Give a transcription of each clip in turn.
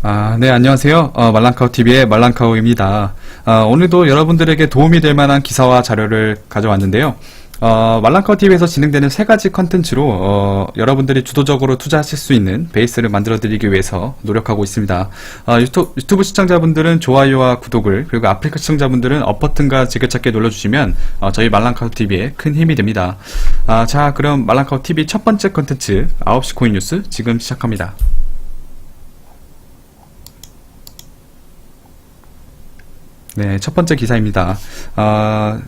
네, 안녕하세요. 말랑카오TV의 말랑카오입니다. 오늘도 여러분들에게 도움이 될 만한 기사와 자료를 가져왔는데요. 말랑카오TV에서 진행되는 세 가지 컨텐츠로, 여러분들이 주도적으로 투자하실 수 있는 베이스를 만들어 드리기 위해서 노력하고 있습니다. 유튜브 시청자분들은 좋아요와 구독을, 그리고 아프리카 시청자분들은 업 버튼과 즐겨찾기 눌러주시면, 저희 말랑카오TV에 큰 힘이 됩니다. 자, 그럼 말랑카오TV 첫 번째 컨텐츠, 9시 코인 뉴스 지금 시작합니다. 네, 첫 번째 기사입니다.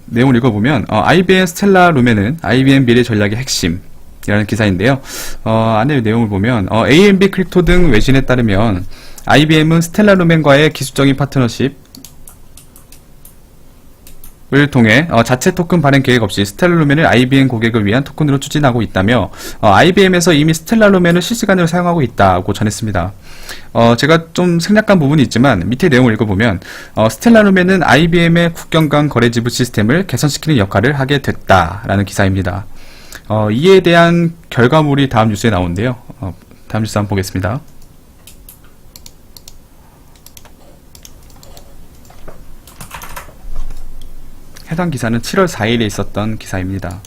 내용을 읽어보면, IBM 스텔라 루멘은 IBM 미래 전략의 핵심이라는 기사인데요. 안에 내용을 보면, AMB 크립토 등 외신에 따르면, IBM은 스텔라 루멘과의 기술적인 파트너십, 을 통해 자체 토큰 발행 계획 없이 스텔라 루멘을 IBM 고객을 위한 토큰으로 추진하고 있다며 IBM에서 이미 스텔라 루멘을 실시간으로 사용하고 있다고 전했습니다. 제가 좀 생략한 부분이 있지만 밑에 내용을 읽어보면 스텔라 루멘은 IBM의 국경 간 거래 지불 시스템을 개선시키는 역할을 하게 됐다라는 기사입니다. 이에 대한 결과물이 다음 뉴스에 나오는데요. 다음 뉴스 한번 보겠습니다. 해당 기사는 7월 4일에 있었던 기사입니다.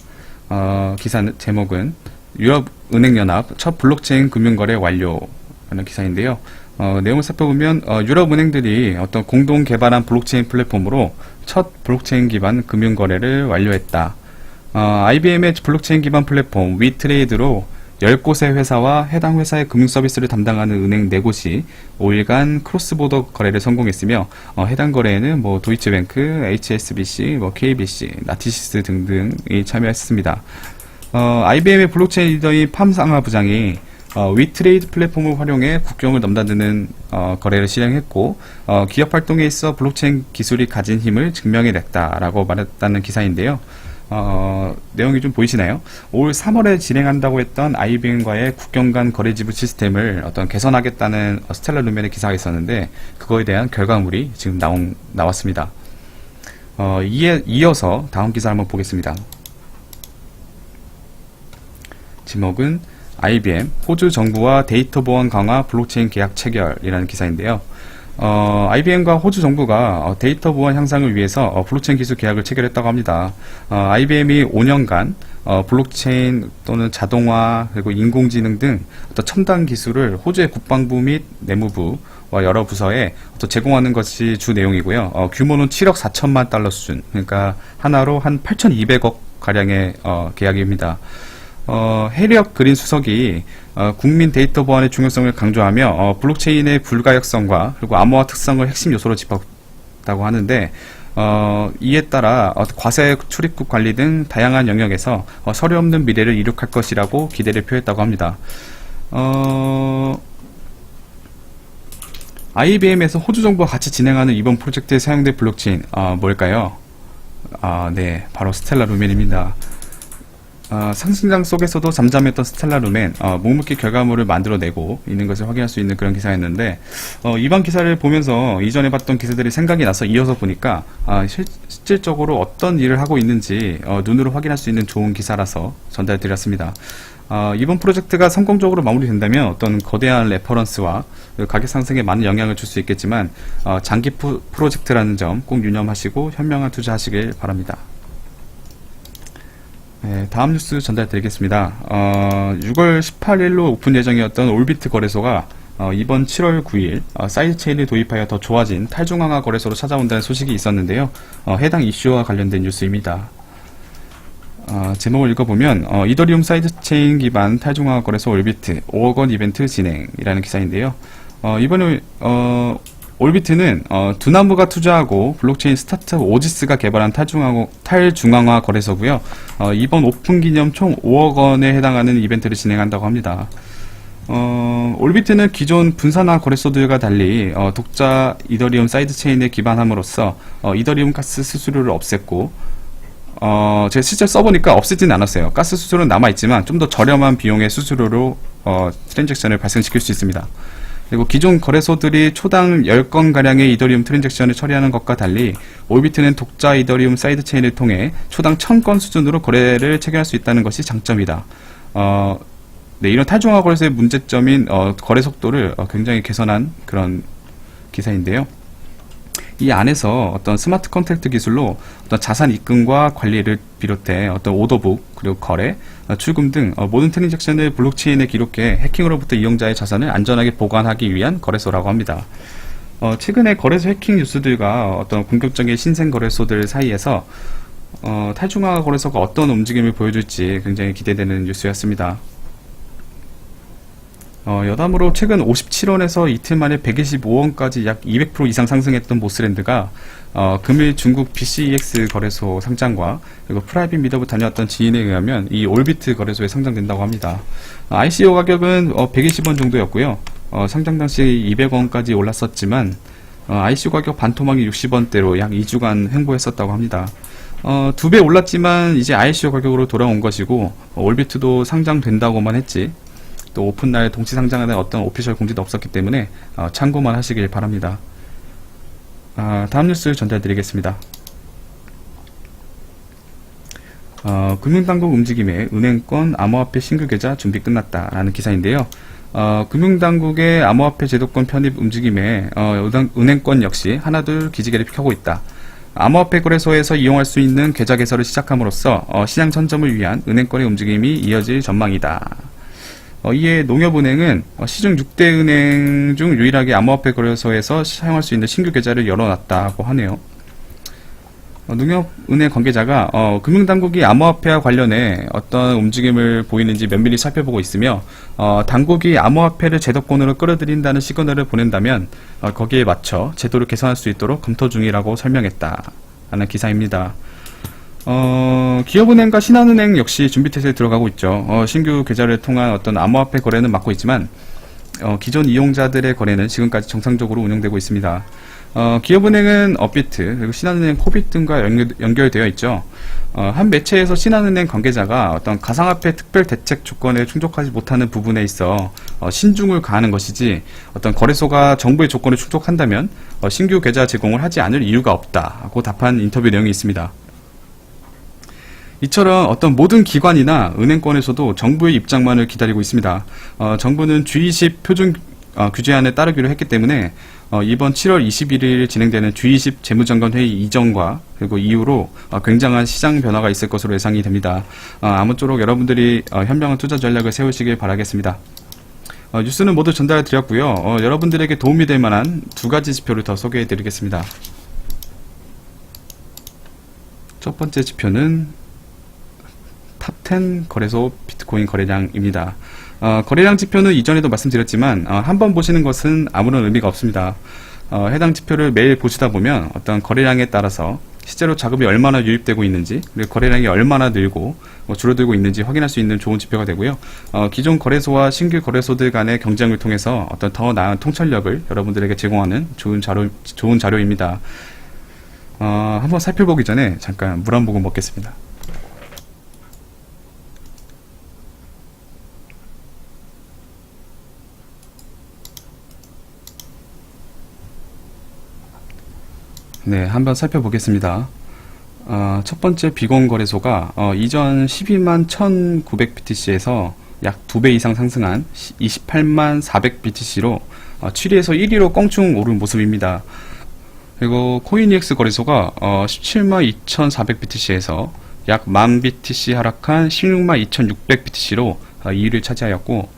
기사 제목은 유럽은행연합 첫 블록체인 금융거래 완료라는 기사인데요. 내용을 살펴보면 유럽은행들이 어떤 공동 개발한 블록체인 플랫폼으로 첫 블록체인 기반 금융거래를 완료했다. IBM의 블록체인 기반 플랫폼 위트레이드로 10곳의 회사와 해당 회사의 금융 서비스를 담당하는 은행 4곳이 5일간 크로스보더 거래를 성공했으며 해당 거래에는 도이치뱅크, HSBC, KBC, 나티시스 등등이 참여했습니다. IBM의 블록체인 리더인 팜상하 부장이 위트레이드 플랫폼을 활용해 국경을 넘나드는 거래를 실행했고 기업 활동에 있어 블록체인 기술이 가진 힘을 증명해냈다라고 말했다는 기사인데요. 내용이 좀 보이시나요? 올 3월에 진행한다고 했던 IBM과의 국경 간 거래 지불 시스템을 개선하겠다는 스텔라 루멘의 기사가 있었는데 그거에 대한 결과물이 지금 나왔습니다. 이어서 다음 기사 한번 보겠습니다. 제목은 IBM 호주 정부와 데이터 보안 강화 블록체인 계약 체결이라는 기사인데요. IBM과 호주 정부가 데이터 보안 향상을 위해서 블록체인 기술 계약을 체결했다고 합니다. IBM이 5년간 블록체인 또는 자동화 그리고 인공지능 등 어떤 첨단 기술을 호주의 국방부 및 내무부와 여러 부서에 제공하는 것이 주 내용이고요. 규모는 7억 4천만 달러 수준, 그러니까 하나로 한 8,200억 가량의 계약입니다. 해리업 그린 수석이 국민 데이터 보안의 중요성을 강조하며 블록체인의 불가역성과 그리고 암호화 특성을 핵심 요소로 짚었다고 하는데 이에 따라 과세 출입국 관리 등 다양한 영역에서 서류 없는 미래를 이룩할 것이라고 기대를 표했다고 합니다. IBM에서 호주 정부와 같이 진행하는 이번 프로젝트에 사용된 블록체인 뭘까요? 네, 바로 스텔라 루멘입니다. 상승장 속에서도 잠잠했던 스텔라 루멘 묵묵히 결과물을 만들어내고 있는 것을 확인할 수 있는 그런 기사였는데 이번 기사를 보면서 이전에 봤던 기사들이 생각이 나서 이어서 보니까 실질적으로 어떤 일을 하고 있는지 눈으로 확인할 수 있는 좋은 기사라서 전달드렸습니다. 이번 프로젝트가 성공적으로 마무리된다면 어떤 거대한 레퍼런스와 가격 상승에 많은 영향을 줄 수 있겠지만 장기 프로젝트라는 점 꼭 유념하시고 현명한 투자하시길 바랍니다. 네, 다음 뉴스 전달드리겠습니다. 6월 18일로 오픈 예정이었던 올비트 거래소가 이번 7월 9일 사이드체인을 도입하여 더 좋아진 탈중앙화 거래소로 찾아온다는 소식이 있었는데요. 해당 이슈와 관련된 뉴스입니다. 제목을 읽어보면 이더리움 사이드체인 기반 탈중앙화 거래소 올비트 5억 원 이벤트 진행이라는 기사인데요. 이번에 올비트는 두나무가 투자하고 블록체인 스타트업 오지스가 개발한 탈중앙화 거래소고요. 이번 오픈 기념 총 5억 원에 해당하는 이벤트를 진행한다고 합니다. 올비트는 기존 분산화 거래소들과 달리 독자 이더리움 사이드체인에 기반함으로써 이더리움 가스 수수료를 없앴고 제가 실제 써보니까 없애지는 않았어요. 가스 수수료는 남아있지만 좀 더 저렴한 비용의 수수료로 트랜잭션을 발생시킬 수 있습니다. 그리고 기존 거래소들이 초당 10건가량의 이더리움 트랜잭션을 처리하는 것과 달리 올비트는 독자 이더리움 사이드체인을 통해 초당 1000건 수준으로 거래를 체결할 수 있다는 것이 장점이다. 네, 이런 탈중앙화 거래소의 문제점인 거래 속도를 굉장히 개선한 그런 기사인데요. 이 안에서 어떤 스마트 컨트랙트 기술로 어떤 자산 입금과 관리를 비롯해 어떤 오더북, 그리고 거래, 출금 등 모든 트랜잭션을 블록체인에 기록해 해킹으로부터 이용자의 자산을 안전하게 보관하기 위한 거래소라고 합니다. 최근에 거래소 해킹 뉴스들과 어떤 공격적인 신생 거래소들 사이에서 탈중앙화 거래소가 어떤 움직임을 보여줄지 굉장히 기대되는 뉴스였습니다. 여담으로 최근 57원에서 이틀 만에 125원까지 약 200% 이상 상승했던 모스랜드가 금일 중국 BCEX 거래소 상장과 그리고 프라이빗 미더브 다녀왔던 지인에 의하면 이 올비트 거래소에 상장된다고 합니다. ICO 가격은 120원 정도였고요. 상장 당시 200원까지 올랐었지만 ICO 가격 반토막이 60원대로 약 2주간 횡보했었다고 합니다. 2배 올랐지만 이제 ICO 가격으로 돌아온 것이고 올비트도 상장된다고만 했지 또 오픈날 동시 상장하는 어떤 오피셜 공지도 없었기 때문에 참고만 하시길 바랍니다. 다음 뉴스 전달드리겠습니다. 금융당국 움직임에 은행권 암호화폐 신규 계좌 준비 끝났다라는 기사인데요. 금융당국의 암호화폐 제도권 편입 움직임에 은행권 역시 하나둘 기지개를 켜고 있다. 암호화폐 거래소에서 이용할 수 있는 계좌 개설을 시작함으로써 시장 선점을 위한 은행권의 움직임이 이어질 전망이다. 이에 농협은행은 시중 6대 은행 중 유일하게 암호화폐 거래소에서 사용할 수 있는 신규 계좌를 열어놨다고 하네요. 농협은행 관계자가 금융당국이 암호화폐와 관련해 어떤 움직임을 보이는지 면밀히 살펴보고 있으며 당국이 암호화폐를 제도권으로 끌어들인다는 시그널을 보낸다면 거기에 맞춰 제도를 개선할 수 있도록 검토 중이라고 설명했다 라는 기사입니다. 기업은행과 신한은행 역시 준비태세에 들어가고 있죠. 신규 계좌를 통한 어떤 암호화폐 거래는 막고 있지만 기존 이용자들의 거래는 지금까지 정상적으로 운영되고 있습니다. 기업은행은 업비트 그리고 신한은행 코빗 등과 연결되어 있죠. 한 매체에서 신한은행 관계자가 어떤 가상화폐 특별 대책 조건에 충족하지 못하는 부분에 있어 신중을 가하는 것이지 어떤 거래소가 정부의 조건을 충족한다면 신규 계좌 제공을 하지 않을 이유가 없다고 답한 인터뷰 내용이 있습니다. 이처럼 어떤 모든 기관이나 은행권에서도 정부의 입장만을 기다리고 있습니다. 정부는 G20 표준 규제안에 따르기로 했기 때문에 이번 7월 21일 진행되는 G20 재무장관회의 이전과 그리고 이후로 굉장한 시장 변화가 있을 것으로 예상이 됩니다. 아무쪼록 여러분들이 현명한 투자 전략을 세우시길 바라겠습니다. 뉴스는 모두 전달드렸고요. 여러분들에게 도움이 될 만한 두 가지 지표를 더 소개해 드리겠습니다. 첫 번째 지표는 탑10 거래소 비트코인 거래량입니다. 거래량 지표는 이전에도 말씀드렸지만 한번 보시는 것은 아무런 의미가 없습니다. 해당 지표를 매일 보시다 보면 어떤 거래량에 따라서 실제로 자금이 얼마나 유입되고 있는지 그리고 거래량이 얼마나 늘고 줄어들고 있는지 확인할 수 있는 좋은 지표가 되고요. 기존 거래소와 신규 거래소들 간의 경쟁을 통해서 어떤 더 나은 통찰력을 여러분들에게 제공하는 좋은 자료입니다. 한번 살펴보기 전에 잠깐 물 한 모금 먹겠습니다. 네, 한번 살펴보겠습니다. 첫 번째 비공 거래소가 이전 12만 1900BTC에서 약 2배 이상 상승한 28만 400BTC로 7위에서 1위로 껑충 오른 모습입니다. 그리고 코인EX 거래소가 17만 2400BTC에서 약 10,000BTC 하락한 16만 2600BTC로 2위를 차지하였고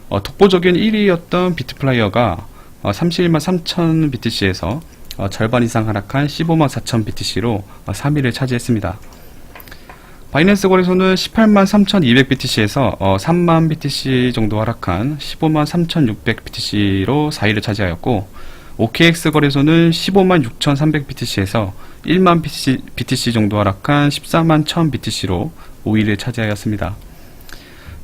독보적인 1위였던 비트플라이어가 31만 3000BTC에서 절반 이상 하락한 15만 4000BTC로 3위를 차지했습니다. 바이낸스 거래소는 18만 3200BTC에서 3만 BTC 정도 하락한 15만 3600BTC로 4위를 차지하였고 OKX 거래소는 15만 6300BTC에서 1만 BTC 정도 하락한 14만 1000BTC로 5위를 차지하였습니다.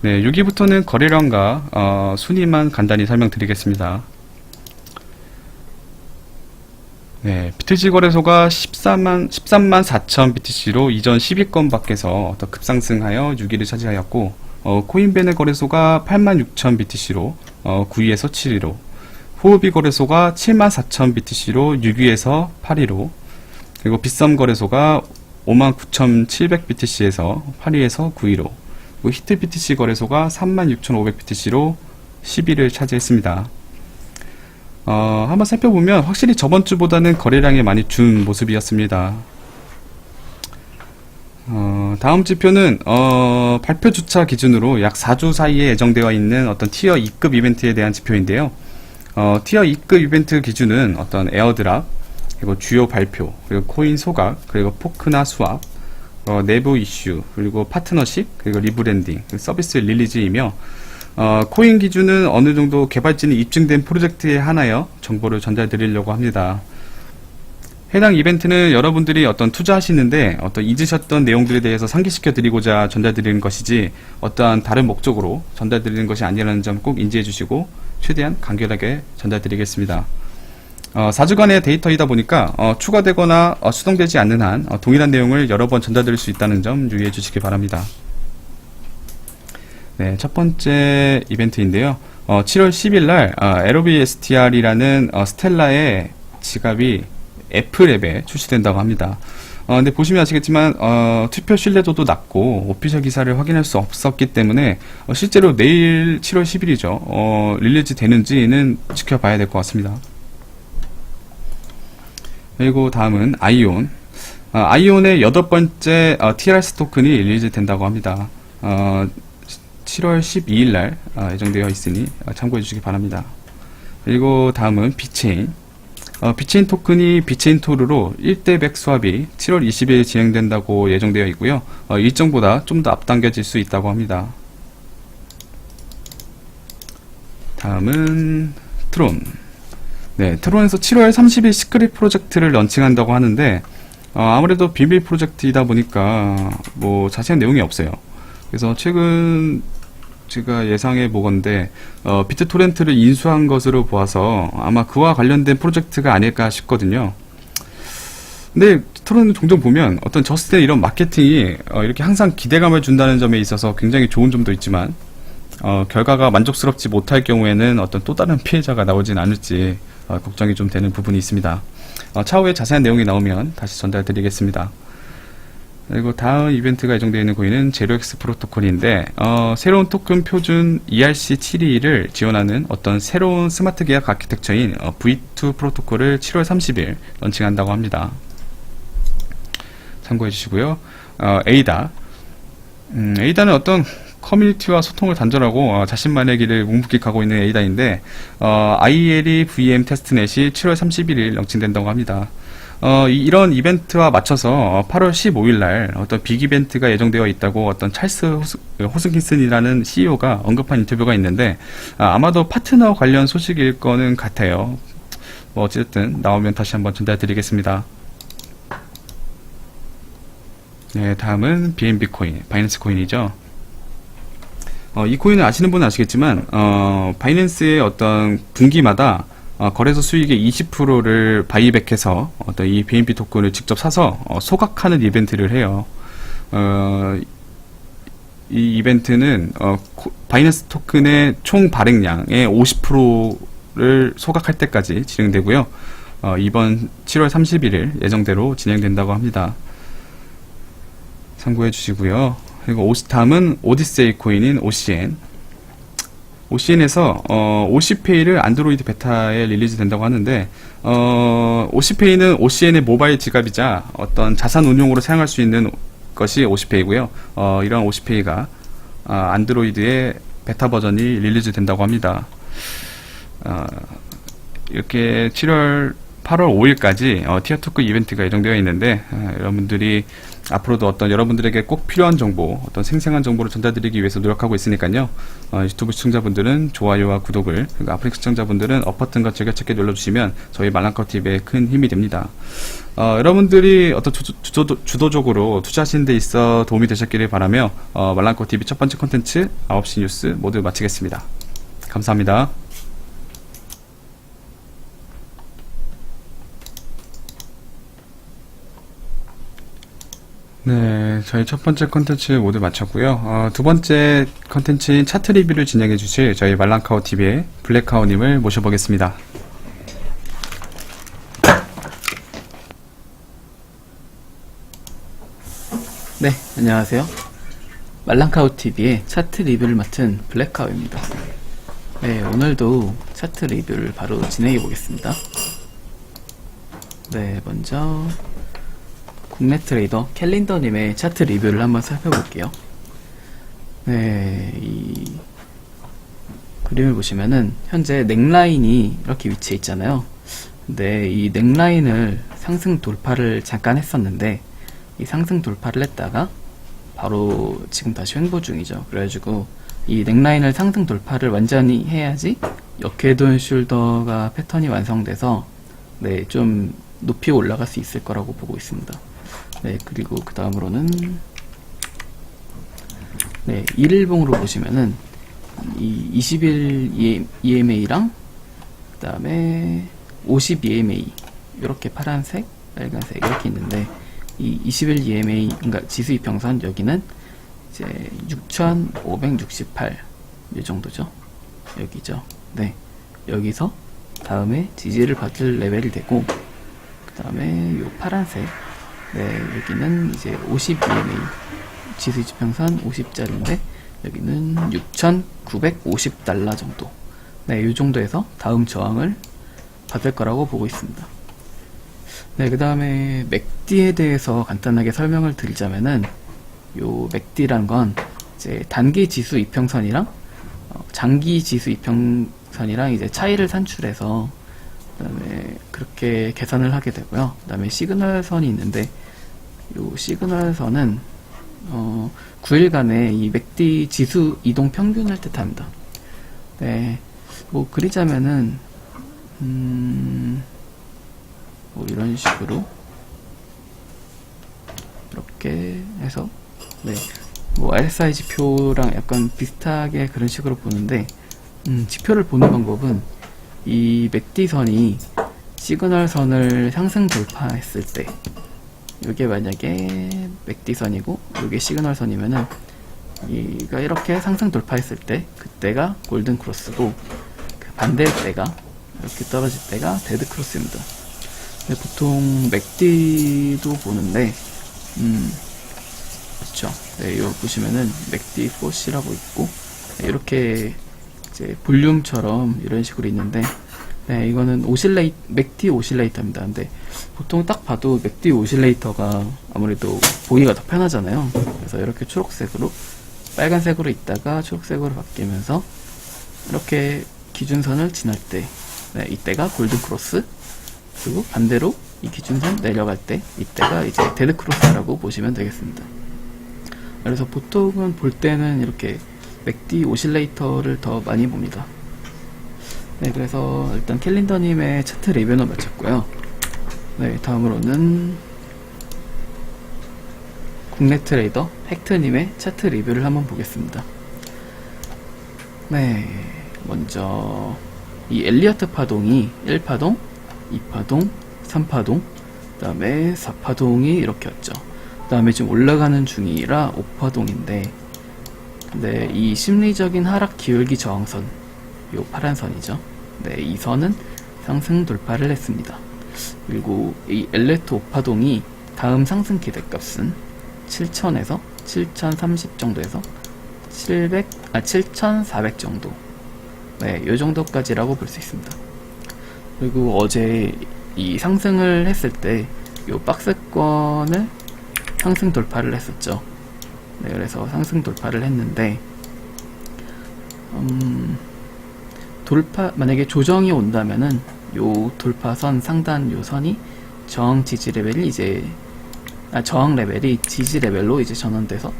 네, 6위부터는 거래량과 순위만 간단히 설명드리겠습니다. 네, BTC 거래소가 13만 4000BTC로 이전 10위권 밖에서 더 급상승하여 6위를 차지하였고 코인베네 거래소가 8만 6000BTC로 9위에서 7위로 호흡이 거래소가 7만 4000BTC로 6위에서 8위로 그리고 빗썸 거래소가 5만 9700BTC에서 8위에서 9위로 히트 BTC 거래소가 36,500BTC로 10위를 차지했습니다. 한번 살펴보면 확실히 저번 주보다는 거래량이 많이 준 모습이었습니다. 다음 지표는 발표 주차 기준으로 약 4주 사이에 예정되어 있는 어떤 티어 2급 이벤트에 대한 지표인데요. 티어 2급 이벤트 기준은 어떤 에어드랍, 그리고 주요 발표, 그리고 코인 소각, 그리고 포크나 수합, 내부 이슈, 그리고 파트너십, 그리고 리브랜딩, 서비스 릴리즈이며 코인 기준은 어느 정도 개발진이 입증된 프로젝트에 한하여 정보를 전달드리려고 합니다. 해당 이벤트는 여러분들이 어떤 투자하시는데 어떤 잊으셨던 내용들에 대해서 상기시켜 드리고자 전달드리는 것이지 어떠한 다른 목적으로 전달드리는 것이 아니라는 점 꼭 인지해 주시고 최대한 간결하게 전달드리겠습니다. 4주간의 데이터이다 보니까 추가되거나 수동되지 않는 한 동일한 내용을 여러 번 전달드릴 수 있다는 점 유의해 주시기 바랍니다. 네, 첫 번째 이벤트인데요. 7월 10일 날 LOBSTR이라는 스텔라의 지갑이 애플앱에 출시된다고 합니다. 근데 보시면 아시겠지만 투표 신뢰도도 낮고 오피셜 기사를 확인할 수 없었기 때문에 실제로 내일 7월 10일이죠. 릴리즈 되는지는 지켜봐야 될 것 같습니다. 그리고 다음은 아이온. 아이온의 8번째 TRS 토큰이 릴리즈 된다고 합니다. 7월 12일 날 예정되어 있으니 참고해 주시기 바랍니다. 그리고 다음은 비체인. 비체인 토큰이 비체인 토르로 1대 100 수합이 7월 20일 진행된다고 예정되어 있고요. 일정보다 좀 더 앞당겨질 수 있다고 합니다. 다음은 트론. 네, 트론에서 7월 30일 시크릿 프로젝트를 런칭한다고 하는데 아무래도 비밀 프로젝트이다 보니까 뭐 자세한 내용이 없어요. 그래서 최근 제가 예상해 보건데 비트토렌트를 인수한 것으로 보아서 아마 그와 관련된 프로젝트가 아닐까 싶거든요. 근데 트론은 종종 보면 어떤 저스트의 이런 마케팅이 이렇게 항상 기대감을 준다는 점에 있어서 굉장히 좋은 점도 있지만 결과가 만족스럽지 못할 경우에는 어떤 또 다른 피해자가 나오진 않을지 걱정이 좀 되는 부분이 있습니다. 차후에 자세한 내용이 나오면 다시 전달드리겠습니다. 그리고 다음 이벤트가 예정되어 있는 코인은 제로엑스 프로토콜인데 새로운 토큰 표준 ERC721을 지원하는 어떤 새로운 스마트 계약 아키텍처인 V2 프로토콜을 7월 30일 런칭한다고 합니다. 참고해 주시고요. 에이다. 에이다는 어떤 커뮤니티와 소통을 단절하고 자신만의 길을 묵묵히 가고 있는 에이다인데 IELE VM 테스트넷이 7월 31일 런칭된다고 합니다. 이런 이벤트와 맞춰서 8월 15일 날 어떤 빅 이벤트가 예정되어 있다고 어떤 찰스 호스킨슨이라는 CEO가 언급한 인터뷰가 있는데 아마도 파트너 관련 소식일 거는 같아요. 뭐 어쨌든 나오면 다시 한번 전달드리겠습니다. 네, 다음은 BNB 코인, 바이낸스 코인이죠. 이 코인을 아시는 분은 아시겠지만 바이낸스의 어떤 분기마다 거래소 수익의 20%를 바이백해서 어떤 이 BNB 토큰을 직접 사서 소각하는 이벤트를 해요. 이 이벤트는 바이낸스 토큰의 총 발행량의 50%를 소각할 때까지 진행되고요. 이번 7월 31일 예정대로 진행된다고 합니다. 참고해 주시고요. 그리고 다음은 오디세이 코인인 OCN. OCN에서 OC페이를 안드로이드 베타에 릴리즈 된다고 하는데 OC페이는 OCN의 모바일 지갑이자 어떤 자산 운용으로 사용할 수 있는 것이 OC페이고요. 이러한 OC페이가 안드로이드의 베타 버전이 릴리즈 된다고 합니다. 이렇게 8월 5일까지 티어2급 이벤트가 예정되어 있는데 여러분들이 앞으로도 어떤 여러분들에게 꼭 필요한 정보, 어떤 생생한 정보를 전달드리기 위해서 노력하고 있으니까요. 유튜브 시청자분들은 좋아요와 구독을, 그리고 아프리카 시청자분들은 업 버튼과 즐겨찾기 눌러주시면 저희 말랑카우TV에 큰 힘이 됩니다. 여러분들이 어떤 주도적으로 투자하시는 데 있어 도움이 되셨기를 바라며 말랑카우TV 첫 번째 콘텐츠 9시 뉴스 모두 마치겠습니다. 감사합니다. 네, 저희 첫 번째 컨텐츠 모두 마쳤고요. 두 번째 컨텐츠인 차트 리뷰를 진행해 주실 저희 말랑카우TV의 블랙카우님을 모셔보겠습니다. 네, 안녕하세요. 말랑카우TV의 차트 리뷰를 맡은 블랙카우입니다. 네, 오늘도 차트 리뷰를 바로 진행해 보겠습니다. 네, 먼저 국내 트레이더 캘린더님의 차트 리뷰를 한번 살펴볼게요. 네, 이 그림을 보시면은 현재 넥라인이 이렇게 위치해 있잖아요. 근데 이 넥라인을 상승 돌파를 잠깐 했었는데 이 상승 돌파를 했다가 바로 지금 다시 횡보 중이죠. 그래가지고 이 넥라인을 상승 돌파를 완전히 해야지 역헤드 숄더가 패턴이 완성돼서 네, 좀 높이 올라갈 수 있을 거라고 보고 있습니다. 네, 그리고 그 다음으로는 네, 1일봉으로 보시면은 이 20일 EMA랑 그 다음에 50 EMA 이렇게 파란색, 빨간색 이렇게 있는데 이 20일 EMA, 그러니까 지수 이평선 여기는 이제 6,568 이 정도죠. 여기죠. 네, 여기서 다음에 지지를 받을 레벨이 되고 그 다음에 요 파란색, 네, 여기는 이제 50 EMA 지수 이평선 50짜리인데 여기는 6,950달러 정도. 네, 요 정도에서 다음 저항을 받을 거라고 보고 있습니다. 네, 그 다음에 맥디에 대해서 간단하게 설명을 드리자면은 요 맥디란 건 이제 단기 지수 이평선이랑 장기 지수 이평선이랑 이제 차이를 산출해서 그다음에 그렇게 계산을 하게 되고요. 그다음에 시그널선이 있는데 요 시그널선은 9일간의 이 맥디 지수 이동 평균을 뜻합니다. 네, 뭐 그리자면은 뭐 이런 식으로 이렇게 해서 네, 뭐 RSI 지표랑 약간 비슷하게 그런 식으로 보는데 지표를 보는 방법은 이 맥디선이 시그널선을 상승 돌파했을 때 이게 만약에 맥디선이고 이게 시그널선이면은 이가 이렇게 상승 돌파했을 때 그때가 골든 크로스고 그 반대의 때가 이렇게 떨어질 때가 데드 크로스입니다. 네, 보통 맥디도 보는데 그쵸. 네, 여기 보시면은 맥디 포시라고 있고 네, 이렇게 이제 볼륨처럼 이런 식으로 있는데 네, 이거는 맥디 오실레이터입니다. 근데 보통 딱 봐도 맥디 오실레이터가 아무래도 보기가 더 편하잖아요. 그래서 이렇게 초록색으로 빨간색으로 있다가 초록색으로 바뀌면서 이렇게 기준선을 지날 때 네, 이때가 골든 크로스, 그리고 반대로 이 기준선 내려갈 때 이때가 이제 데드 크로스라고 보시면 되겠습니다. 그래서 보통은 볼 때는 이렇게 맥디 오실레이터를 더 많이 봅니다. 네, 그래서 일단 캘린더님의 차트 리뷰는 마쳤고요. 네, 다음으로는 국내 트레이더 팩트님의 차트 리뷰를 한번 보겠습니다. 네, 먼저 이 엘리어트 파동이 1파동, 2파동, 3파동, 그 다음에 4파동이 이렇게 왔죠. 그 다음에 지금 올라가는 중이라 5파동인데 근데 이 심리적인 하락 기울기 저항선, 요 파란 선이죠. 네, 이 선은 상승 돌파를 했습니다. 그리고 이 엘리어트 5파동이 다음 상승 기대값은 7000에서 7030 정도에서 7400 정도. 네, 요 정도까지라고 볼 수 있습니다. 그리고 어제 이 상승을 했을 때 요 박스권을 상승 돌파를 했었죠. 네, 그래서 상승 돌파를 했는데 만약에 조정이 온다면은 요 돌파선 상단 요 선이 저항 지지 레벨이 이제 저항 레벨이 지지 레벨로 이제 전환돼서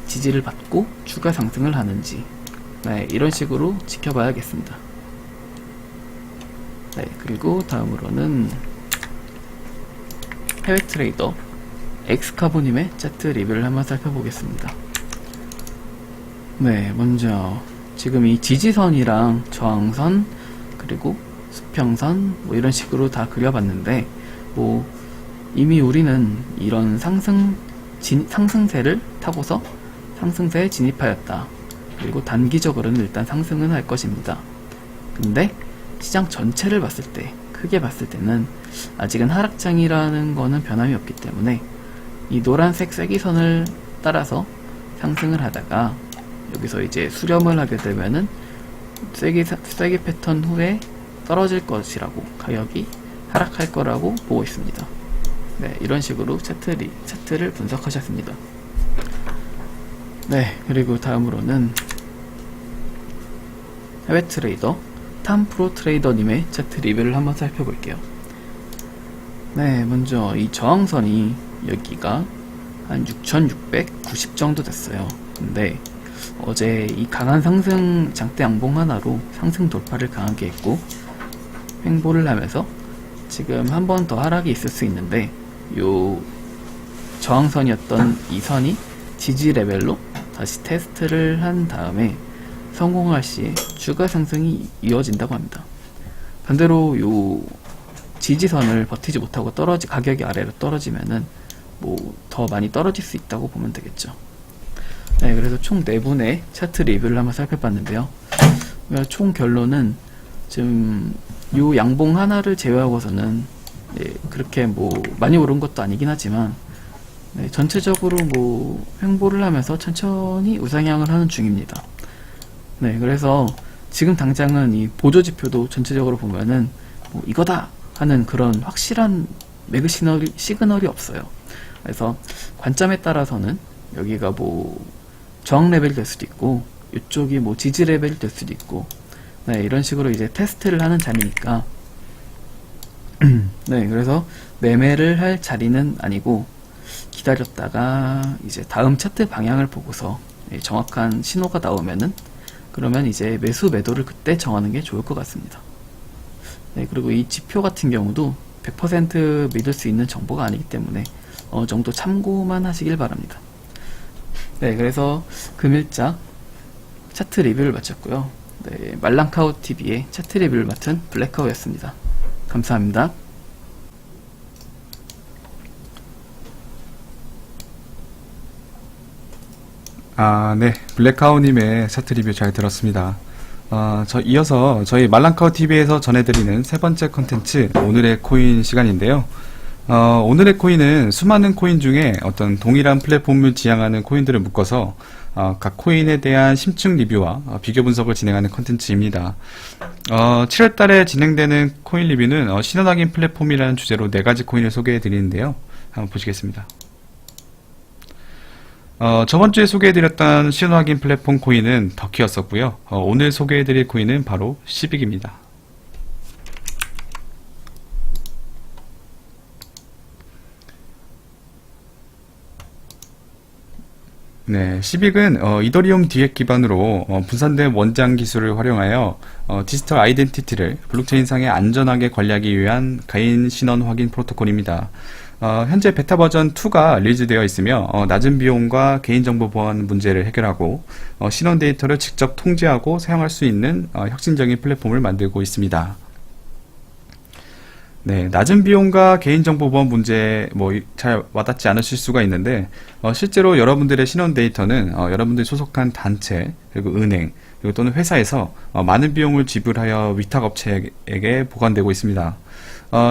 지지를 받고 추가 상승을 하는지 네, 이런 식으로 지켜봐야겠습니다. 네, 그리고 다음으로는 해외 트레이더 엑스카보님의 차트 리뷰를 한번 살펴보겠습니다. 네, 먼저 지금 이 지지선이랑 저항선 그리고 수평선 뭐 이런 식으로 다 그려봤는데 뭐 이미 우리는 이런 상승세를 타고서 상승세에 진입하였다. 그리고 단기적으로는 일단 상승은 할 것입니다. 근데 시장 전체를 봤을 때, 크게 봤을 때는 아직은 하락장이라는 거는 변함이 없기 때문에 이 노란색 쐐기선을 따라서 상승을 하다가 여기서 이제 수렴을 하게 되면은 쐐기 패턴 후에 떨어질 것이라고, 가격이 하락할 거라고 보고 있습니다. 네, 이런 식으로 차트를 분석하셨습니다. 네, 그리고 다음으로는 해외 트레이더 탐프로 트레이더님의 차트 리뷰를 한번 살펴볼게요. 네, 먼저 이 저항선이 여기가 한 6,690 정도 됐어요. 근데 어제 이 강한 상승 장대 양봉 하나로 상승 돌파를 강하게 했고 횡보를 하면서 지금 한 번 더 하락이 있을 수 있는데, 요 저항선이었던 이 선이 지지 레벨로 다시 테스트를 한 다음에 성공할 시 추가 상승이 이어진다고 합니다. 반대로 요 지지선을 버티지 못하고 가격이 아래로 떨어지면은 뭐 더 많이 떨어질 수 있다고 보면 되겠죠. 네, 그래서 총 4분의 차트 리뷰를 한번 살펴봤는데요. 총 결론은 지금 요 양봉 하나를 제외하고서는 그렇게 뭐 많이 오른 것도 아니긴 하지만 전체적으로 뭐 횡보를 하면서 천천히 우상향을 하는 중입니다. 네, 그래서 지금 당장은 이 보조 지표도 전체적으로 보면은 뭐 이거다 하는 그런 확실한 매그 시그널이 없어요. 그래서 관점에 따라서는 여기가 뭐 저항 레벨이 될 수도 있고 이쪽이 뭐 지지 레벨이 될 수도 있고, 네, 이런 식으로 이제 테스트를 하는 자리니까 네, 그래서 매매를 할 자리는 아니고 기다렸다가 이제 다음 차트 방향을 보고서 정확한 신호가 나오면은 그러면 이제 매도를 그때 정하는 게 좋을 것 같습니다. 네, 그리고 이 지표 같은 경우도 100% 믿을 수 있는 정보가 아니기 때문에 어느 정도 참고만 하시길 바랍니다. 네, 그래서 금일자 차트 리뷰를 마쳤고요. 네, 말랑카우 TV의 차트 리뷰를 맡은 블랙카우였습니다. 감사합니다. 네. 블랙카우님의 차트 리뷰 잘 들었습니다. 이어서 저희 말랑카우 TV에서 전해드리는 세 번째 컨텐츠, 오늘의 코인 시간인데요. 오늘의 코인은 수많은 코인 중에 어떤 동일한 플랫폼을 지향하는 코인들을 묶어서 각 코인에 대한 심층 리뷰와 비교 분석을 진행하는 컨텐츠입니다. 7월달에 진행되는 코인 리뷰는 신원 확인 플랫폼이라는 주제로 4가지 코인을 소개해 드리는데요. 한번 보시겠습니다. 저번주에 소개해드렸던 신원 확인 플랫폼 코인은 덕키였었고요. 오늘 소개해드릴 코인은 바로 시빅입니다. 네, 시빅은 이더리움 디엑 기반으로 분산된 원장 기술을 활용하여 디지털 아이덴티티를 블록체인상에 안전하게 관리하기 위한 개인 신원 확인 프로토콜입니다. 현재 베타 버전 2가 릴리즈되어 있으며 낮은 비용과 개인정보 보안 문제를 해결하고 신원 데이터를 직접 통제하고 사용할 수 있는 혁신적인 플랫폼을 만들고 있습니다. 네, 낮은 비용과 개인정보 보안 문제 잘 와닿지 않으실 수가 있는데 실제로 여러분들의 신원 데이터는 여러분들이 소속한 단체, 그리고 은행, 그리고 또는 회사에서 많은 비용을 지불하여 위탁업체에게 보관되고 있습니다.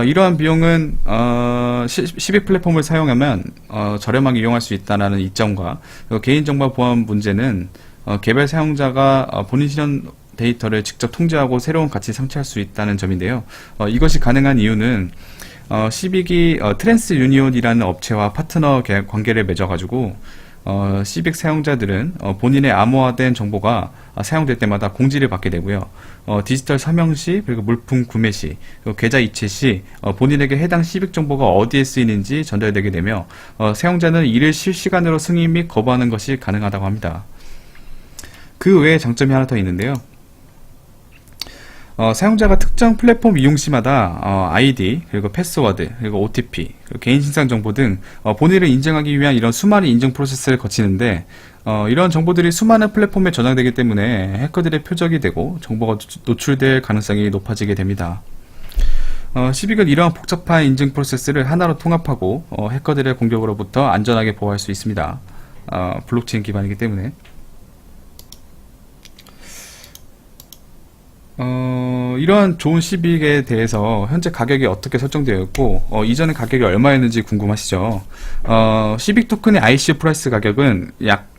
이러한 비용은 시빅 플랫폼을 사용하면 저렴하게 이용할 수 있다는 이점과, 개인정보 보안 문제는 개별 사용자가 본인 신원 데이터를 직접 통제하고 새로운 가치 성취할 수 있다는 점인데요. 이것이 가능한 이유는 시빅이 트랜스 유니온이라는 업체와 파트너 관계를 맺어가지고 시빅 사용자들은 본인의 암호화된 정보가 사용될 때마다 공지를 받게 되고요. 디지털 서명 시, 그리고 물품 구매 시, 그리고 계좌 이체 시 본인에게 해당 시빅 정보가 어디에 쓰이는지 전달되게 되며 사용자는 이를 실시간으로 승인 및 거부하는 것이 가능하다고 합니다. 그 외에 장점이 하나 더 있는데요. 사용자가 특정 플랫폼 이용 시마다 아이디, 그리고 패스워드, 그리고 OTP, 그리고 개인 신상 정보 등 본인을 인증하기 위한 이런 수많은 인증 프로세스를 거치는데 이런 정보들이 수많은 플랫폼에 저장되기 때문에 해커들의 표적이 되고 정보가 노출될 가능성이 높아지게 됩니다. 시빅은 이러한 복잡한 인증 프로세스를 하나로 통합하고 해커들의 공격으로부터 안전하게 보호할 수 있습니다. 블록체인 기반이기 때문에. 이러한 좋은 시빅에 대해서 현재 가격이 어떻게 설정되어 있고 이전에 가격이 얼마였는지 궁금하시죠? 시빅 토큰의 ICO 프라이스 가격은 약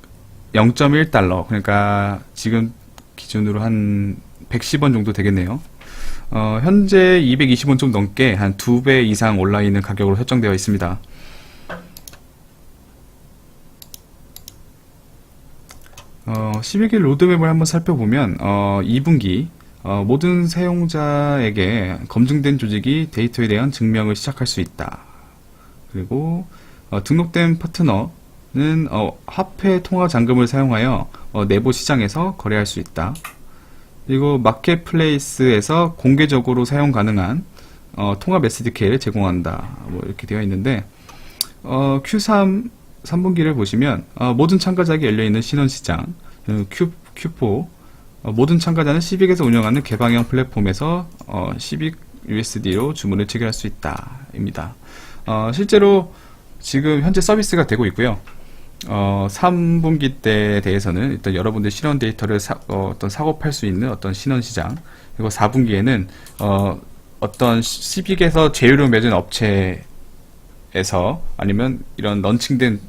0.1달러, 그러니까 지금 기준으로 한 110원 정도 되겠네요. 현재 220원 좀 넘게 한 2배 이상 올라 있는 가격으로 설정되어 있습니다. 12기 로드맵을 한번 살펴보면 2분기 모든 사용자에게 검증된 조직이 데이터에 대한 증명을 시작할 수 있다. 그리고 등록된 파트너는 화폐 통화 잔금을 사용하여 내부 시장에서 거래할 수 있다. 그리고 마켓플레이스에서 공개적으로 사용 가능한 통합 SDK를 제공한다. 뭐 이렇게 되어 있는데 Q3 3분기를 보시면 모든 참가자에게 열려있는 신원시장 Q4 모든 참가자는 시빅에서 운영하는 개방형 플랫폼에서 시빅 USD로 주문을 체결할 수 있다 입니다. 실제로 지금 현재 서비스가 되고 있고요. 3분기 때에 대해서는 일단 여러분들 신원 데이터를 어떤 사고 팔 수 있는 어떤 신원 시장, 그리고 4분기에는 어떤 시빅에서 제휴를 맺은 업체에서 아니면 이런 런칭된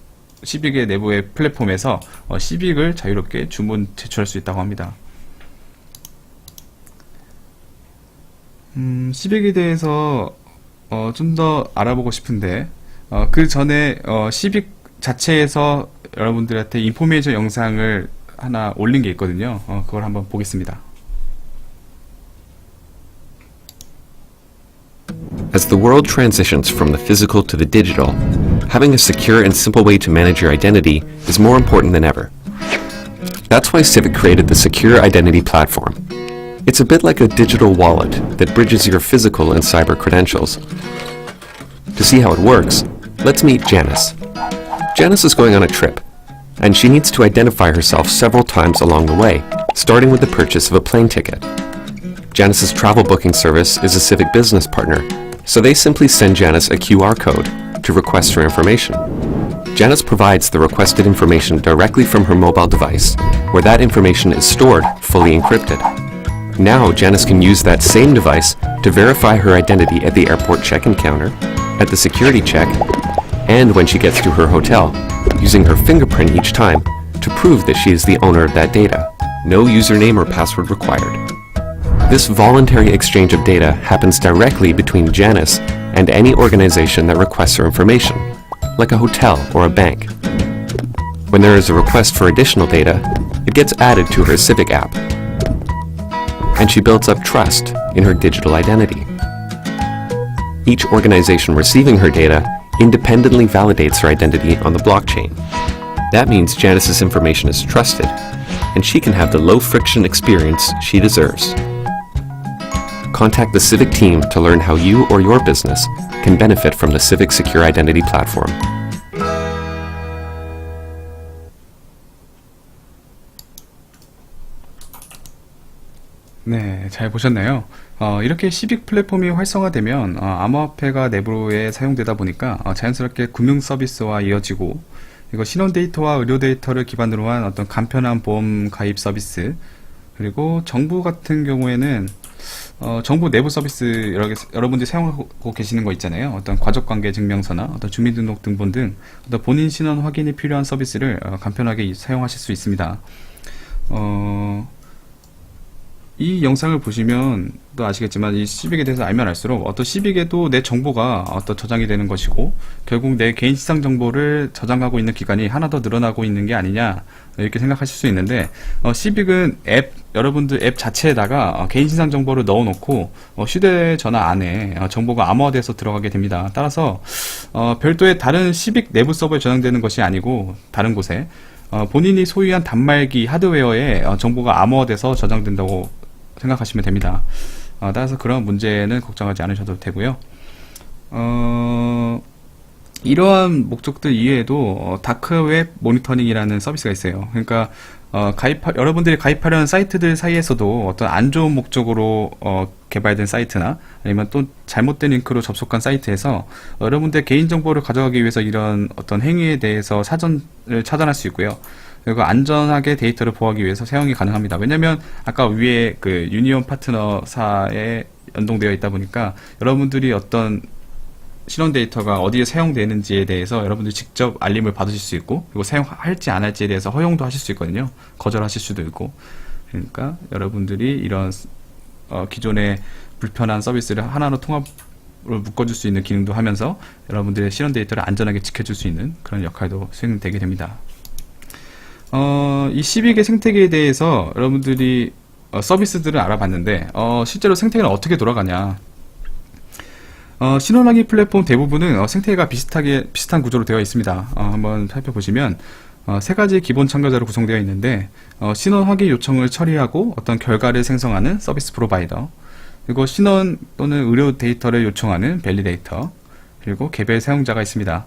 시빅의 내부의 플랫폼에서 시빅을 자유롭게 주문 제출할 수 있다고 합니다. 시빅에 대해서 좀 더 알아보고 싶은데 그 전에 시빅 자체에서 여러분들한테 인포메이션 영상을 하나 올린 게 있거든요. 그걸 한번 보겠습니다. As the world transitions from the physical to the digital, having a secure and simple way to manage your identity is more important than ever. That's why Civic created the Secure Identity Platform. It's a bit like a digital wallet that bridges your physical and cyber credentials. To see how it works, let's meet Janice. Janice is going on a trip, and she needs to identify herself several times along the way, starting with the purchase of a plane ticket. Janice's travel booking service is a Civic business partner, so they simply send Janice a QR code to request her information. Janice provides the requested information directly from her mobile device, where that information is stored fully encrypted. Now Janice can use that same device to verify her identity at the airport check-in counter, at the security check, and when she gets to her hotel, using her fingerprint each time to prove that she is the owner of that data. No username or password required. This voluntary exchange of data happens directly between Janice and any organization that requests her information, like a hotel or a bank. When there is a request for additional data, it gets added to her Civic app, and she builds up trust in her digital identity. Each organization receiving her data independently validates her identity on the blockchain. That means Janice's information is trusted, and she can have the low-friction experience she deserves. Contact the Civic team to learn how you or your business can benefit from the Civic Secure Identity Platform. 네, 잘 보셨나요? 이렇게 시빅 플랫폼이 활성화되면 암호화폐가 내부에 사용되다 보니까 자연스럽게 금융 서비스와 이어지고, 이거 신원 데이터와 의료 데이터를 기반으로 한 어떤 간편한 보험 가입 서비스, 그리고 정부 같은 경우에는 정부 내부 서비스 여러분들이 사용하고 계시는 거 있잖아요. 어떤 가족관계 증명서나 어떤 주민등록등본 등 어떤 본인 신원 확인이 필요한 서비스를 간편하게 사용하실 수 있습니다. 이 영상을 보시면 또 아시겠지만 이 시빅에 대해서 알면 알수록 어떤 시빅에도 내 정보가 어떤 저장이 되는 것이고, 결국 내 개인시장 정보를 저장하고 있는 기간이 하나 더 늘어나고 있는 게 아니냐, 이렇게 생각하실 수 있는데, 시빅은 여러분들 앱 자체에다가 개인신상 정보를 넣어놓고 휴대전화 안에 정보가 암호화돼서 들어가게 됩니다. 따라서 별도의 다른 시빅 내부 서버에 저장되는 것이 아니고 다른 곳에 본인이 소유한 단말기 하드웨어에 정보가 암호화돼서 저장된다고 생각하시면 됩니다. 따라서 그런 문제는 걱정하지 않으셔도 되고요. 이러한 목적들 이외에도 다크웹 모니터링이라는 서비스가 있어요. 그러니까 여러분들이 가입하려는 사이트들 사이에서도 어떤 안 좋은 목적으로 개발된 사이트나 아니면 또 잘못된 링크로 접속한 사이트에서 여러분들의 개인정보를 가져가기 위해서 이런 어떤 행위에 대해서 사전을 차단할 수 있고요. 그리고 안전하게 데이터를 보호하기 위해서 사용이 가능합니다. 왜냐면 아까 위에 그 유니온 파트너사에 연동되어 있다 보니까 여러분들이 어떤 신원 데이터가 어디에 사용되는지에 대해서 여러분들이 직접 알림을 받으실 수 있고, 그리고 사용할지 안 할지에 대해서 허용도 하실 수 있거든요. 거절하실 수도 있고. 그러니까 여러분들이 이런 기존의 불편한 서비스를 하나로 통합을 묶어줄 수 있는 기능도 하면서 여러분들의 실현 데이터를 안전하게 지켜줄 수 있는 그런 역할도 수행되게 됩니다. 이 12개 생태계에 대해서 여러분들이 서비스들을 알아봤는데 실제로 생태계는 어떻게 돌아가냐. 신원 확인 플랫폼 대부분은 생태계가 비슷한 구조로 되어 있습니다. 한번 살펴보시면 세 가지 기본 참가자로 구성되어 있는데 신원 확인 요청을 처리하고 어떤 결과를 생성하는 서비스 프로바이더, 그리고 신원 또는 의료 데이터를 요청하는 밸리데이터, 그리고 개별 사용자가 있습니다.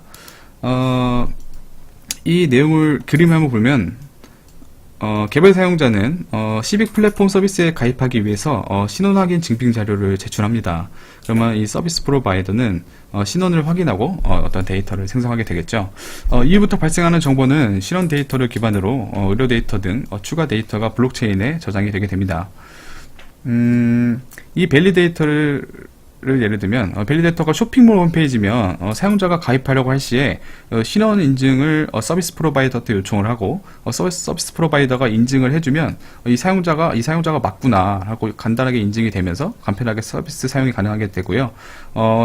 이 내용을 그림을 한번 보면 개별 사용자는 시빅 플랫폼 서비스에 가입하기 위해서 신원 확인 증빙 자료를 제출합니다. 그러면 이 서비스 프로바이더는 신원을 확인하고 어떤 데이터를 생성하게 되겠죠. 이후부터 발생하는 정보는 신원 데이터를 기반으로 의료 데이터 등 추가 데이터가 블록체인에 저장이 되게 됩니다. 이 밸리데이터를 예를 들면 밸리데이터가 쇼핑몰 홈페이지면 사용자가 가입하려고 할 시에 신원 인증을 서비스 프로바이더한테 요청을 하고 서비스 프로바이더가 인증을 해주면 이 사용자가 맞구나 하고 간단하게 인증이 되면서 간편하게 서비스 사용이 가능하게 되고요.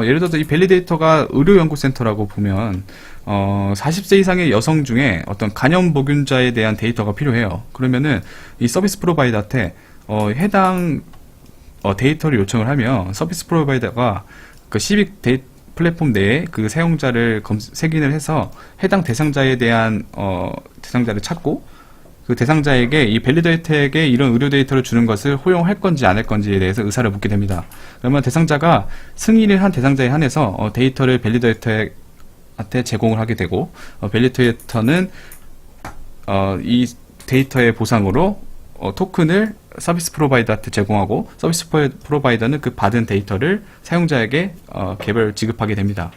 예를 들어서 이 밸리데이터가 의료연구센터라고 보면 40세 이상의 여성 중에 어떤 간염 보균자에 대한 데이터가 필요해요. 그러면은 이 서비스 프로바이더한테 해당 데이터를 요청을 하면 서비스 프로바이더가 그 시빅 플랫폼 내에 그 사용자를 색인을 해서 해당 대상자에 대한 대상자를 찾고 그 대상자에게 이 밸리데이터에게 이런 의료 데이터를 주는 것을 허용할 건지 안 할 건지에 대해서 의사를 묻게 됩니다. 그러면 대상자가 승인을 한 대상자에 한해서 데이터를 밸리데이터한테 제공을 하게 되고 밸리데이터는 이 데이터의 보상으로 토큰을 서비스 프로바이더한테 제공하고 서비스 프로바이더는 그 받은 데이터를 사용자에게 개별 지급하게 됩니다.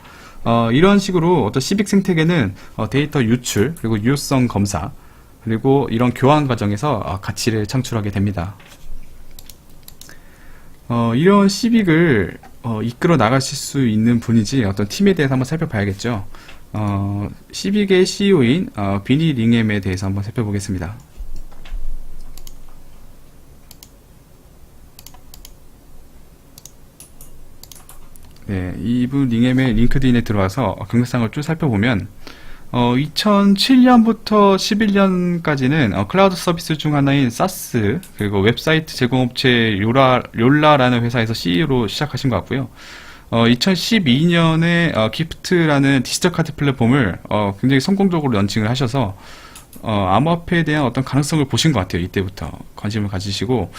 이런 식으로 어떤 시빅 생태계는 데이터 유출, 그리고 유효성 검사, 그리고 이런 교환 과정에서 가치를 창출하게 됩니다. 이런 시빅을 이끌어 나가실 수 있는 분이지 어떤 팀에 대해서 한번 살펴봐야겠죠. 시빅의 CEO인 비니 링햄에 대해서 한번 살펴보겠습니다. 네, 이분 링햄의 링크드인에 들어와서 경력상을 쭉 살펴보면 2007년부터 11년까지는 클라우드 서비스 중 하나인 사스, 그리고 웹사이트 제공업체 욜라라는 회사에서 CEO로 시작하신 것 같고요. 2012년에 기프트라는 디지털 카드 플랫폼을 굉장히 성공적으로 런칭을 하셔서 암호화폐에 대한 어떤 가능성을 보신 것 같아요. 이때부터 관심을 가지시고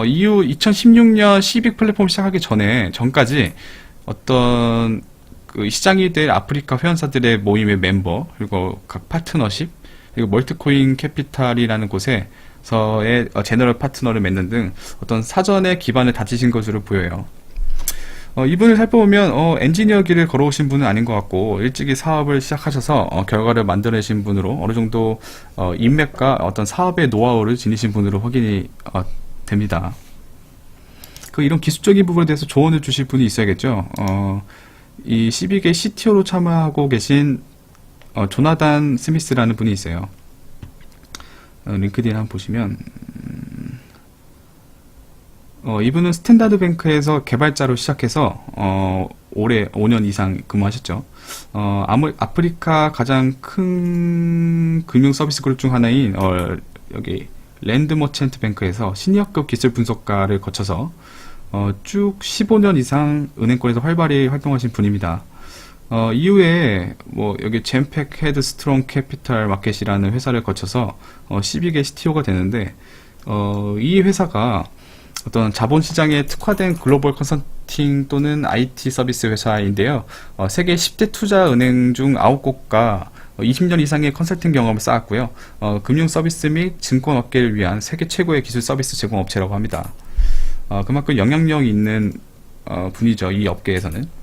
이후 2016년 시빅 플랫폼 시작하기 전까지 어떤 그 시장이 될 아프리카 회원사들의 모임의 멤버, 그리고 각 파트너십, 그리고 멀티코인 캐피탈이라는 곳에서의 제너럴 파트너를 맺는 등 어떤 사전에 기반을 다지신 것으로 보여요. 이분을 살펴보면 엔지니어 길을 걸어오신 분은 아닌 것 같고 일찍이 사업을 시작하셔서 결과를 만들어내신 분으로 어느 정도 인맥과 어떤 사업의 노하우를 지니신 분으로 확인이 됩니다. 이런 기술적인 부분에 대해서 조언을 주실 분이 있어야겠죠. 이 시빅의 CTO로 참여하고 계신 조나단 스미스라는 분이 있어요. 링크드인 한번 보시면 이분은 스탠다드 뱅크에서 개발자로 시작해서 올해 5년 이상 근무하셨죠. 아프리카 가장 큰 금융 서비스 그룹 중 하나인 여기 랜드 머첸트 뱅크에서 시니어급 기술 분석가를 거쳐서 쭉 15년 이상 은행권에서 활발히 활동하신 분입니다. 이후에 여기 젠팩 헤드 스트롱 캐피탈 마켓이라는 회사를 거쳐서 시빅의 CTO가 되는데 이 회사가 어떤 자본시장에 특화된 글로벌 컨설팅 또는 IT 서비스 회사인데요. 세계 10대 투자 은행 중 9곳과 20년 이상의 컨설팅 경험을 쌓았고요. 금융 서비스 및 증권 업계를 위한 세계 최고의 기술 서비스 제공 업체라고 합니다. 그만큼 영향력 있는 분이죠. 이 업계에서는.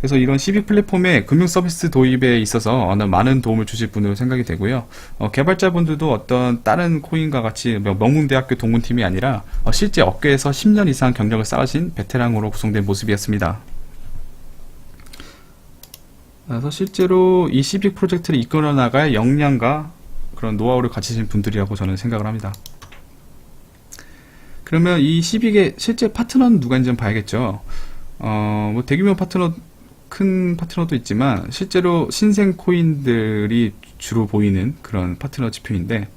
그래서 이런 시빅 플랫폼의 금융 서비스 도입에 있어서 많은 도움을 주실 분으로 생각이 되고요. 개발자분들도 어떤 다른 코인과 같이 명문대학교 동문팀이 아니라 실제 업계에서 10년 이상 경력을 쌓으신 베테랑으로 구성된 모습이었습니다. 그래서 실제로 이 시빅 프로젝트를 이끌어 나갈 역량과 그런 노하우를 가지신 분들이라고 저는 생각을 합니다. 그러면 이 시빅의 실제 파트너는 누가인지 좀 봐야겠죠. 뭐 대규모 파트너, 큰 파트너도 있지만 실제로 신생 코인들이 주로 보이는 그런 파트너 지표인데,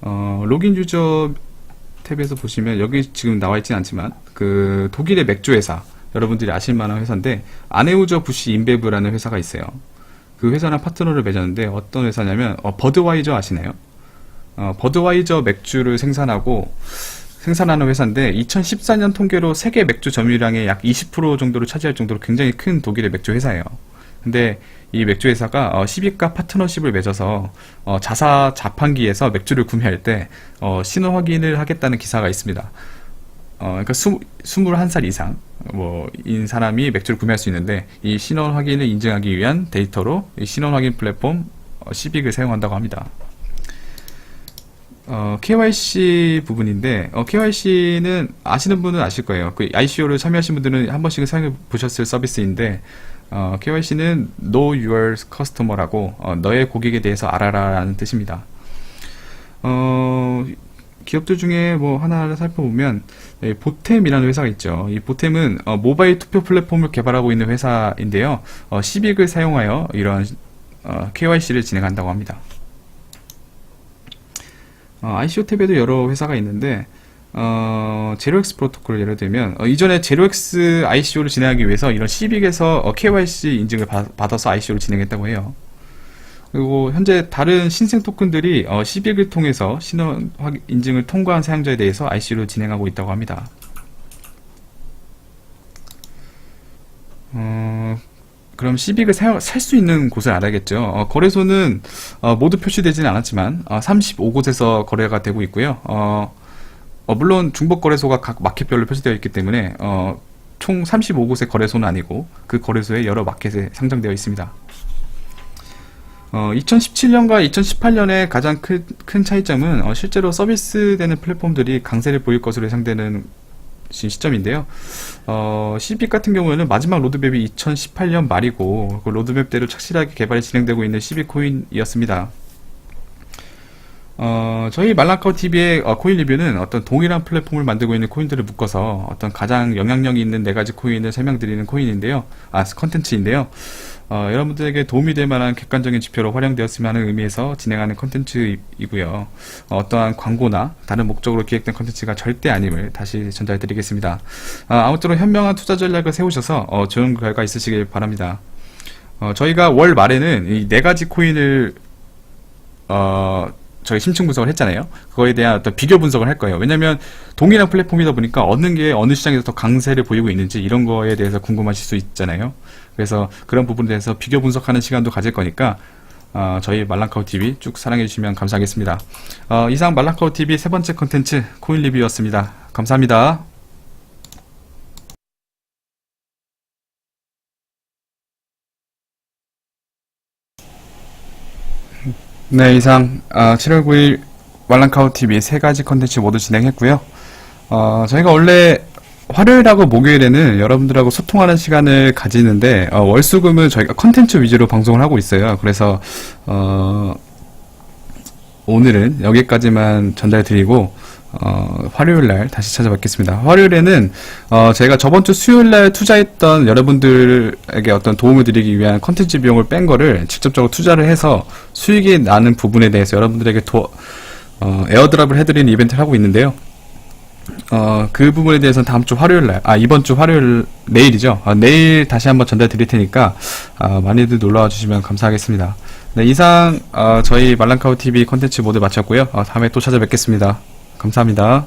로그인 유저 탭에서 보시면 여기 지금 나와 있진 않지만 그 독일의 맥주 회사, 여러분들이 아실 만한 회사인데 아네우저 부시 인베브라는 회사가 있어요. 그 회사랑 파트너를 맺었는데 어떤 회사냐면 버드와이저 아시나요? 버드와이저 맥주를 생산하는 회사인데 2014년 통계로 세계 맥주 점유량의 약 20% 정도를 차지할 정도로 굉장히 큰 독일의 맥주 회사예요. 근데 이 맥주 회사가 시빅과 파트너십을 맺어서 자판기에서 맥주를 구매할 때 신원 확인을 하겠다는 기사가 있습니다. 그러니까 21살 이상 인 사람이 맥주를 구매할 수 있는데 이 신원 확인을 인증하기 위한 데이터로 이 신원 확인 플랫폼 시빅을 사용한다고 합니다. KYC 부분인데 KYC는 아시는 분은 아실 거예요. 그 ICO를 참여하신 분들은 한 번씩은 사용해 보셨을 서비스인데 KYC는 Know Your Customer라고 너의 고객에 대해서 알아라 라는 뜻입니다. 기업들 중에 뭐 하나를 살펴보면 보템이라는 회사가 있죠. 이 보템은 모바일 투표 플랫폼을 개발하고 있는 회사인데요. 시빅을 사용하여 이런 KYC를 진행한다고 합니다. ICO 탭에도 여러 회사가 있는데 제로엑스 프로토콜을 예를 들면 이전에 제로엑스 ICO를 진행하기 위해서 이런 시빅에서 KYC 인증을 받아서 ICO를 진행했다고 해요. 그리고 현재 다른 신생 토큰들이 시빅을 통해서 신원 인증을 통과한 사용자에 대해서 ICO를 진행하고 있다고 합니다. 그럼 시빅을 살 수 있는 곳을 알아야겠죠. 거래소는 모두 표시되지는 않았지만 35곳에서 거래가 되고 있고요. 물론 중복 거래소가 각 마켓별로 표시되어 있기 때문에 총 35곳의 거래소는 아니고 그 거래소에 여러 마켓에 상장되어 있습니다. 2017년과 2018년의 가장 큰 차이점은 실제로 서비스되는 플랫폼들이 강세를 보일 것으로 예상되는 시점인데요. 시빅 같은 경우에는 마지막 로드맵이 2018년 말이고 그 로드맵대로 착실하게 개발이 진행되고 있는 시빅 코인이었습니다. 저희 말랑카우TV의 코인 리뷰는 어떤 동일한 플랫폼을 만들고 있는 코인들을 묶어서 어떤 가장 영향력이 있는 4가지 코인을 설명드리는 컨텐츠인데요. 여러분들에게 도움이 될 만한 객관적인 지표로 활용되었으면 하는 의미에서 진행하는 컨텐츠이고요. 어떠한 광고나 다른 목적으로 기획된 컨텐츠가 절대 아님을 다시 전달드리겠습니다. 아무쪼록 현명한 투자 전략을 세우셔서 좋은 결과 있으시길 바랍니다. 저희가 월 말에는 이 4가지 코인을 저희 심층 분석을 했잖아요. 그거에 대한 어떤 비교 분석을 할 거예요. 왜냐면 동일한 플랫폼이다 보니까 어느 시장에서 더 강세를 보이고 있는지 이런 거에 대해서 궁금하실 수 있잖아요. 그래서 그런 부분에 대해서 비교 분석하는 시간도 가질 거니까 저희 말랑카우TV 쭉 사랑해 주시면 감사하겠습니다. 이상 말랑카우TV 3번째 컨텐츠 코인 리뷰였습니다. 감사합니다. 네, 이상 7월 9일 말랑카우TV 3가지 컨텐츠 모두 진행했고요. 저희가 원래 화요일하고 목요일에는 여러분들하고 소통하는 시간을 가지는데 월수금은 저희가 컨텐츠 위주로 방송을 하고 있어요. 그래서 오늘은 여기까지만 전달드리고 화요일날 다시 찾아뵙겠습니다. 화요일에는 제가 저번주 수요일날 투자했던 여러분들에게 어떤 도움을 드리기 위한 컨텐츠 비용을 뺀 거를 직접적으로 투자를 해서 수익이 나는 부분에 대해서 여러분들에게 에어드랍을 해드리는 이벤트를 하고 있는데요. 그 부분에 대해서는 다음 주 화요일날, 이번 주 화요일, 내일이죠. 내일 다시 한번 전달 드릴 테니까, 많이들 놀러와 주시면 감사하겠습니다. 네, 이상, 저희 말랑카우TV 콘텐츠 모두 마쳤고요. 다음에 또 찾아뵙겠습니다. 감사합니다.